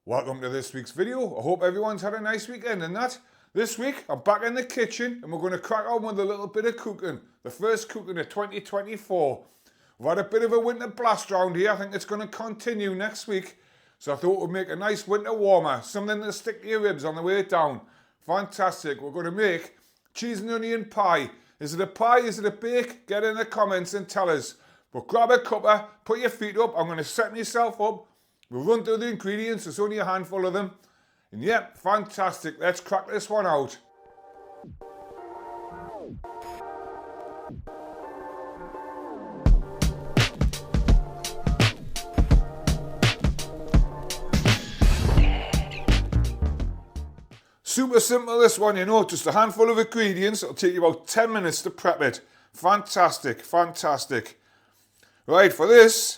Welcome to this week's video. I hope everyone's had a nice weekend and that. This week I'm back in the kitchen and we're going to crack on with a little bit of cooking. The first cooking of 2024. We've had a bit of a winter blast round here. I think it's going to continue next week. So I thought we'd make a nice winter warmer. Something to stick to your ribs on the way down. Fantastic. We're going to make cheese and onion pie. Is it a pie? Is it a bake? Get in the comments and tell us. But grab a cuppa, put your feet up. I'm going to set myself up. We'll run through the ingredients, there's only a handful of them. And yep, fantastic, let's crack this one out. Super simple this one, you know, just a handful of ingredients. It'll take you about 10 minutes to prep it. Fantastic, fantastic. Right, for this,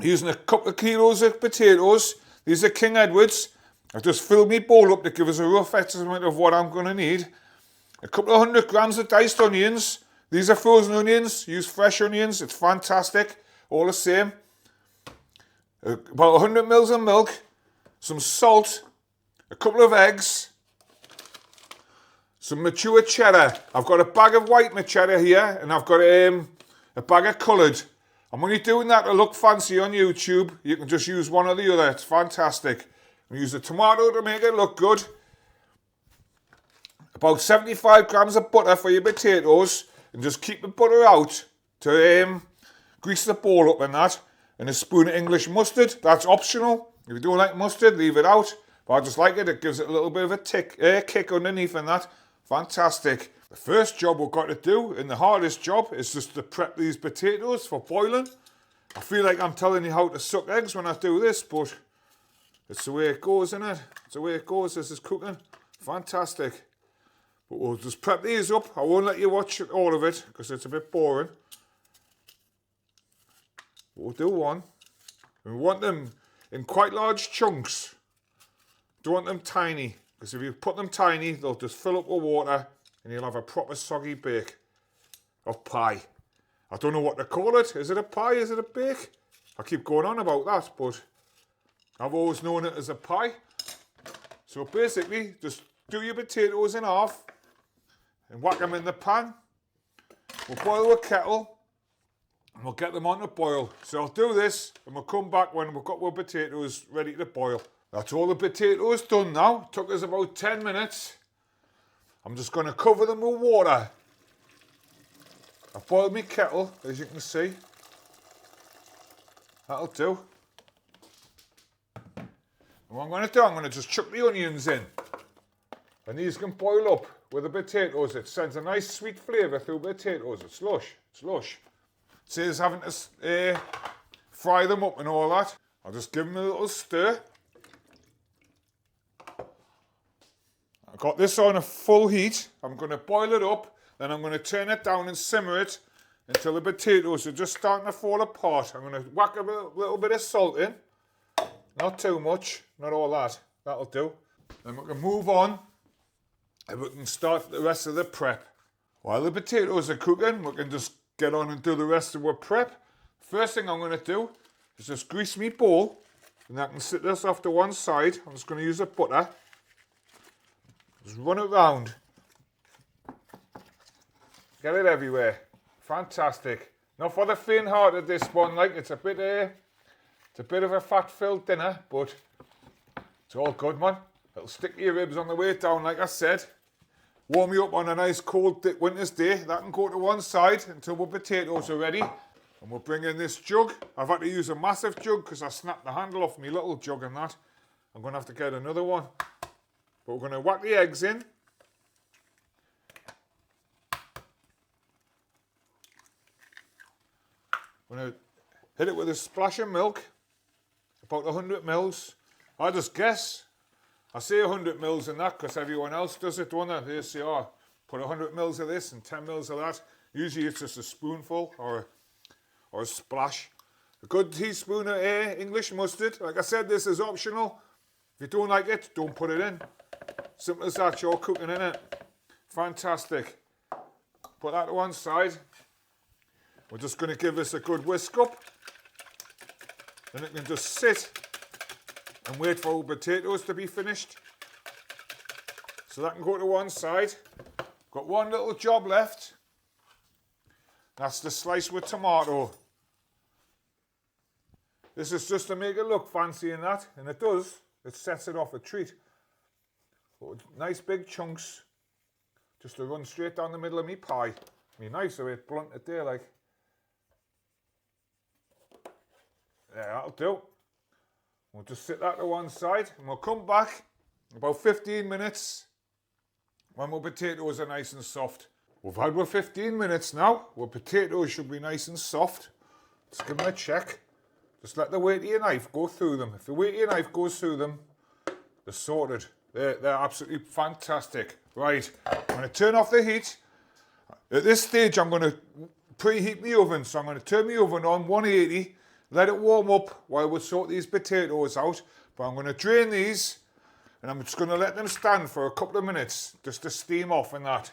using a couple of kilos of potatoes. These are King Edwards. I've just filled my bowl up to give us a rough estimate of what I'm going to need. A couple of 100 grams of diced onions. These are frozen onions. Use fresh onions. It's fantastic. All the same. About 100 mils of milk. Some salt. A couple of eggs. Some mature cheddar. I've got a bag of white cheddar here. And I've got a bag of coloured. I'm only doing that to look fancy on YouTube. You can just use one or the other. It's fantastic. We use a tomato to make it look good. About 75 grams of butter for your potatoes. And just keep the butter out to grease the bowl up and that. And a spoon of English mustard. That's optional. If you don't like mustard, leave it out. But I just like it. It gives it a little bit of a kick underneath and that. Fantastic. The first job we've got to do, and the hardest job, is just to prep these potatoes for boiling. I feel like I'm telling you how to suck eggs when I do this, but it's the way it goes, isn't it? It's the way it goes. This is cooking. Fantastic. But we'll just prep these up. I won't let you watch all of it because it's a bit boring. We'll do one. We want them in quite large chunks. Don't want them tiny, because if you put them tiny, they'll just fill up with water and you'll have a proper soggy bake of pie. I don't know what to call it. Is it a pie? Is it a bake? I keep going on about that, but I've always known it as a pie. So basically, just do your potatoes in half and whack them in the pan. We'll boil a kettle and we'll get them on to boil. So I'll do this and we'll come back when we've got our potatoes ready to boil. That's all the potatoes done now. It took us about 10 minutes. I'm just going to cover them with water. I've boiled my kettle, as you can see. That'll do. And what I'm going to do, I'm going to just chuck the onions in. And these can boil up with the potatoes. It sends a nice sweet flavour through potatoes. It's lush. It's lush. It saves having to fry them up and all that. I'll just give them a little stir. I've got this on a full heat. I'm going to boil it up, then I'm going to turn it down and simmer it until the potatoes are just starting to fall apart. I'm going to whack a little bit of salt in. Not too much, not all that. That'll do. Then we can move on and we can start the rest of the prep. While the potatoes are cooking, we can just get on and do the rest of our prep. First thing I'm going to do is just grease my bowl, and I can sit this off to one side. I'm just going to use the butter. Just run it round. Get it everywhere. Fantastic. Not for the faint-hearted, this one. Like, it's a bit of a fat-filled dinner, but it's all good, man. It'll stick to your ribs on the way down, like I said. Warm you up on a nice cold winter's day. That can go to one side until the potatoes are ready. And we'll bring in this jug. I've had to use a massive jug because I snapped the handle off my little jug and that. I'm going to have to get another one. But we're going to whack the eggs in. I'm going to hit it with a splash of milk, about 100 mils. I just guess. I say 100 mils in that because everyone else does it, don't they? They say, oh, put 100 mils of this and 10 mils of that. Usually it's just a spoonful or a splash. A good teaspoon of English mustard. Like I said, this is optional. If you don't like it, don't put it in. Simple as that, you're cooking in it. Fantastic. Put that to one side. We're just going to give this a good whisk up. Then it can just sit and wait for our potatoes to be finished. So that can go to one side. Got one little job left. That's the slice with tomato. This is just to make it look fancy and that, and it does. It sets it off a treat. Nice big chunks, just to run straight down the middle of me pie. Me knives are a bit blunt at there, like. Yeah, that'll do. We'll just sit that to one side, and we'll come back in about 15 minutes when our potatoes are nice and soft. We've had our 15 minutes now. Our potatoes should be nice and soft. Let's give them a check. Just let the weight of your knife go through them. If the weight of your knife goes through them, they're sorted. They're absolutely fantastic. Right, I'm going to turn off the heat. At this stage, I'm going to preheat my oven. So I'm going to turn my oven on 180, let it warm up while we sort these potatoes out. But I'm going to drain these, and I'm just going to let them stand for a couple of minutes, just to steam off and that.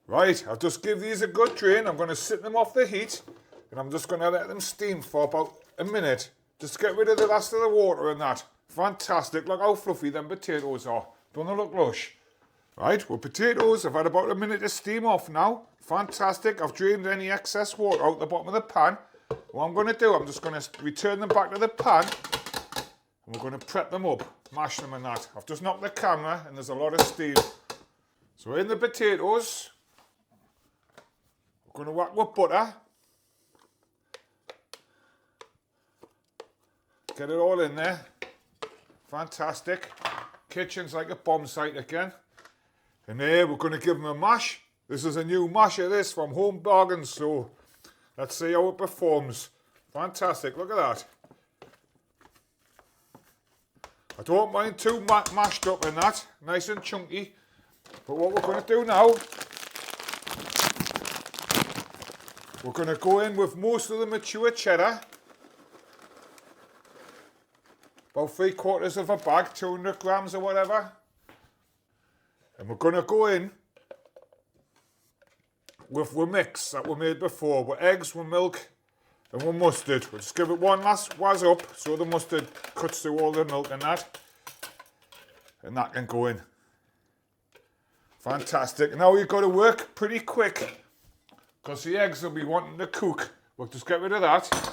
Right, I'll just give these a good drain. I'm going to sit them off the heat, and I'm just going to let them steam for about a minute. Just get rid of the last of the water and that. Fantastic, look how fluffy them potatoes are. Don't they look lush? Right, well, potatoes have had about a minute to steam off now. Fantastic, I've drained any excess water out the bottom of the pan. What I'm going to do, I'm just going to return them back to the pan, and we're going to prep them up, mash them and that. I've just knocked the camera and there's a lot of steam. So in the potatoes, we're going to whack with butter. Get it all in there. Fantastic. Kitchen's like a bomb site again. And there, we're going to give them a mash. This is a new masher, this, from Home Bargains, so let's see how it performs. Fantastic, look at that. I don't mind too mashed up in that, nice and chunky. But what we're going to do now, we're going to go in with most of the mature cheddar. About 3/4 of a bag, 200 grams or whatever. And we're going to go in with our mix that we made before, with eggs, with milk, and with mustard. We'll just give it one last waz up so the mustard cuts through all the milk and that. And that can go in. Fantastic. Now you've got to work pretty quick, because the eggs will be wanting to cook. We'll just get rid of that.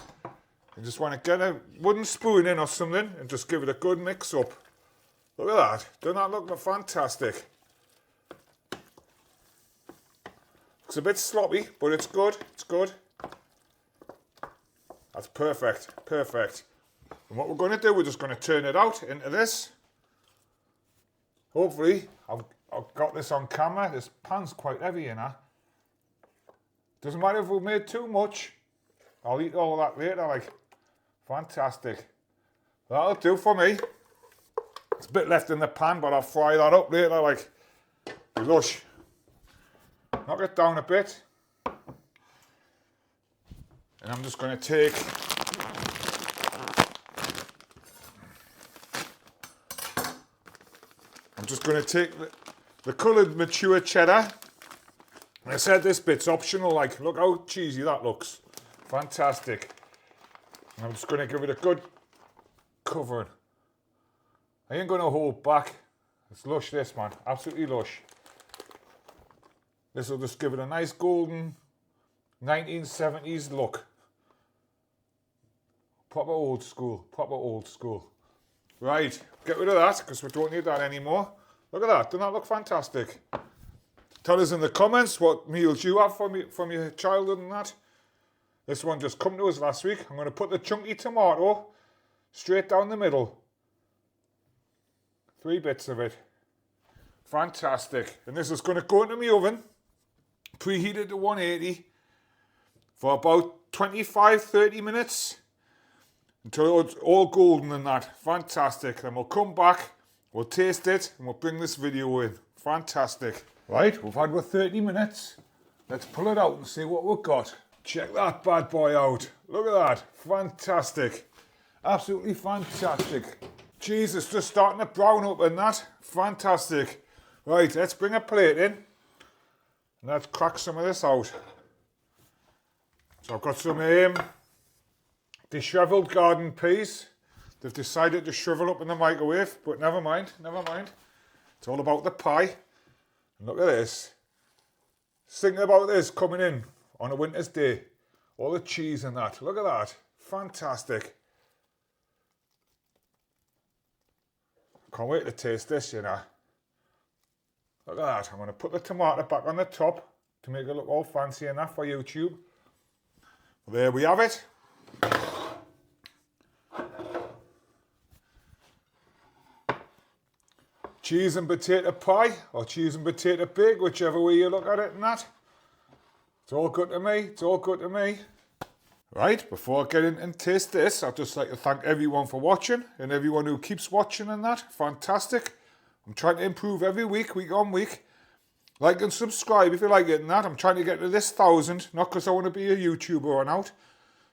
You just want to get a wooden spoon in or something and just give it a good mix up. Look at that. Doesn't that look fantastic? Looks a bit sloppy, but it's good. It's good. That's perfect. Perfect. And what we're going to do, we're just going to turn it out into this. Hopefully, I've got this on camera. This pan's quite heavy, you know. Doesn't matter if we've made too much. I'll eat all that later, like. Fantastic. That'll do for me. It's a bit left in the pan, but I'll fry that up later, like. Lush. Knock it down a bit. And I'm just going to take the coloured mature cheddar. I said this bit's optional, like, look how cheesy that looks. Fantastic. And I'm just going to give it a good covering. I ain't going to hold back. It's lush, this, man. Absolutely lush. This will just give it a nice golden 1970s look. Proper old school. Proper old school. Right, get rid of that, because we don't need that anymore. Look at that. Doesn't that look fantastic? Tell us in the comments what meals you have from your childhood and that. This one just come to us last week. I'm going to put the chunky tomato straight down the middle. 3 bits of it. Fantastic. And this is going to go into my oven, preheated to 180 for about 25-30 minutes until it's all golden and that. Fantastic. Then we'll come back, we'll taste it, and we'll bring this video in. Fantastic. Right, we've had 30 minutes. Let's pull it out and see what we've got. Check that bad boy out. Look at that. Fantastic. Absolutely fantastic. Cheese is just starting to brown up and that. Fantastic. Right, let's bring a plate in. And let's crack some of this out. So I've got some dishevelled garden peas. they've decided to shrivel up in the microwave, but never mind, never mind. It's all about the pie. And look at this. Think about this coming in on a winter's day. All the cheese and that. Look at that. Fantastic. Can't wait to taste this, you know. Look at that. I'm going to put the tomato back on the top to make it look all fancy and that for YouTube. There we have it. Cheese and potato pie, or cheese and potato bake, whichever way you look at it and that. It's all good to me, it's all good to me. Right, before I get in and taste this, I'd just like to thank everyone for watching, and everyone who keeps watching and that. Fantastic. I'm trying to improve every week, week on week. Like and subscribe if you like it and that. I'm trying to get to this 1,000, not because I want to be a YouTuber or out.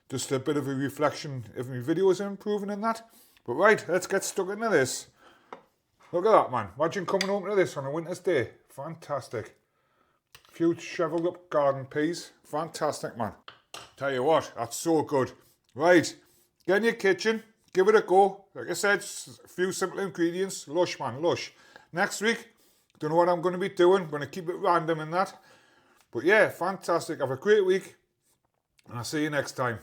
Just a bit of a reflection if my videos are improving and that. But right, let's get stuck into this. Look at that, man. Imagine coming home to this on a winter's day. Fantastic. A few shriveled up garden peas. Fantastic, man. Tell you what, that's so good. Right, get in your kitchen, give it a go. Like I said, a few simple ingredients. Lush, man, lush. Next week, don't know what I'm going to be doing. I'm going to keep it random and that. But yeah, fantastic. Have a great week. And I'll see you next time.